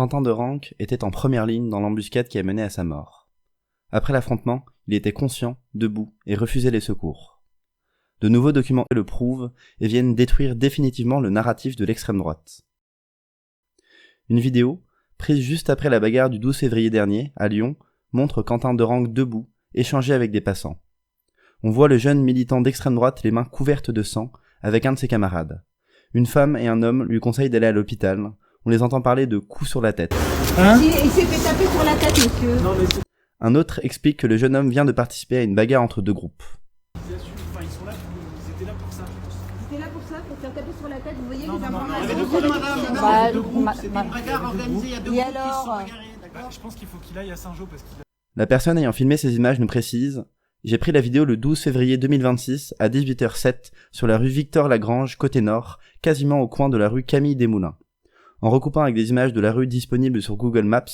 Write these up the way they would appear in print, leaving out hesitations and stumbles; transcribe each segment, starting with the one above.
Quentin de Ranc était en première ligne dans l'embuscade qui a mené à sa mort. Après l'affrontement, il était conscient, debout, et refusait les secours. De nouveaux documents le prouvent et viennent détruire définitivement le narratif de l'extrême droite. Une vidéo, prise juste après la bagarre du 12 février dernier, à Lyon, montre Quentin de Ranc debout, échanger avec des passants. On voit le jeune militant d'extrême droite les mains couvertes de sang, avec un de ses camarades. Une femme et un homme lui conseillent d'aller à l'hôpital. On les entend parler de coups sur la tête. Il s'est fait taper sur la tête, monsieur. Non, mais Un autre explique que le jeune homme vient de participer à une bagarre entre deux groupes. ils sont là, ils étaient là pour ça. C'était là pour ça, pour faire taper sur la tête, vous voyez Non, les non, non, informations. mais de quoi, madame Bah, deux groupes, c'était une bagarre organisée, il y a deux Et groupes qui se sont alors bagarrés, d'accord. Je pense qu'il faut qu'il aille à Saint-Jean parce qu'il a... La personne ayant filmé ces images nous précise « J'ai pris la vidéo le 12 février 2026 à 18h07 sur la rue Victor-Lagrange, côté nord, quasiment au coin de la rue Camille Desmoulins. En recoupant avec des images de la rue disponibles sur Google Maps,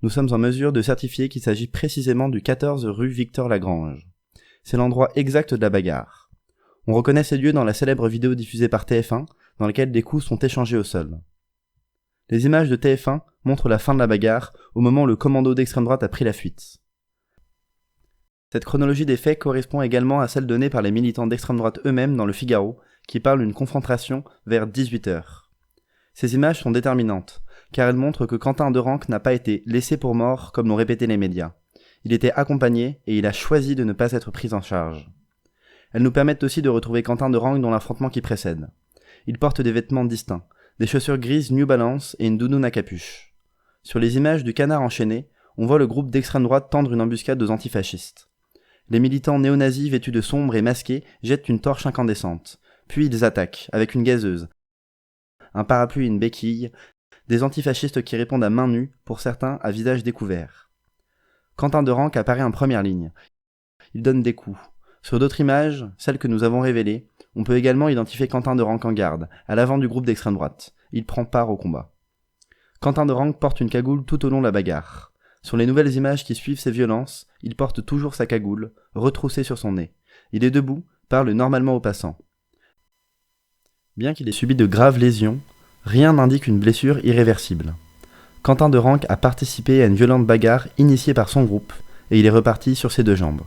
nous sommes en mesure de certifier qu'il s'agit précisément du 14 rue Victor-Lagrange. C'est l'endroit exact de la bagarre. On reconnaît ces lieux dans la célèbre vidéo diffusée par TF1, dans laquelle des coups sont échangés au sol. Les images de TF1 montrent la fin de la bagarre, au moment où le commando d'extrême droite a pris la fuite. Cette chronologie des faits correspond également à celle donnée par les militants d'extrême droite eux-mêmes dans le Figaro, qui parlent d'une confrontation vers 18h. Ces images sont déterminantes, car elles montrent que Quentin de Ranc n'a pas été laissé pour mort comme l'ont répété les médias. Il était accompagné et il a choisi de ne pas être pris en charge. Elles nous permettent aussi de retrouver Quentin de Ranc dans l'affrontement qui précède. Il porte des vêtements distincts, des chaussures grises New Balance et une doudoune à capuche. Sur les images du canard enchaîné, on voit le groupe d'extrême droite tendre une embuscade aux antifascistes. Les militants néo-nazis vêtus de sombre et masqués jettent une torche incandescente, puis ils attaquent, avec une gazeuse, un parapluie et une béquille, des antifascistes qui répondent à main nue, pour certains à visage découvert. Quentin de Ranc apparaît en première ligne. Il donne des coups. Sur d'autres images, celles que nous avons révélées, on peut également identifier Quentin de Ranc en garde, à l'avant du groupe d'extrême droite. Il prend part au combat. Quentin de Ranc porte une cagoule tout au long de la bagarre. Sur les nouvelles images qui suivent ces violences, il porte toujours sa cagoule, retroussée sur son nez. Il est debout, parle normalement aux passants. Bien qu'il ait subi de graves lésions, rien n'indique une blessure irréversible. Quentin de Ranc a participé à une violente bagarre initiée par son groupe, et il est reparti sur ses deux jambes.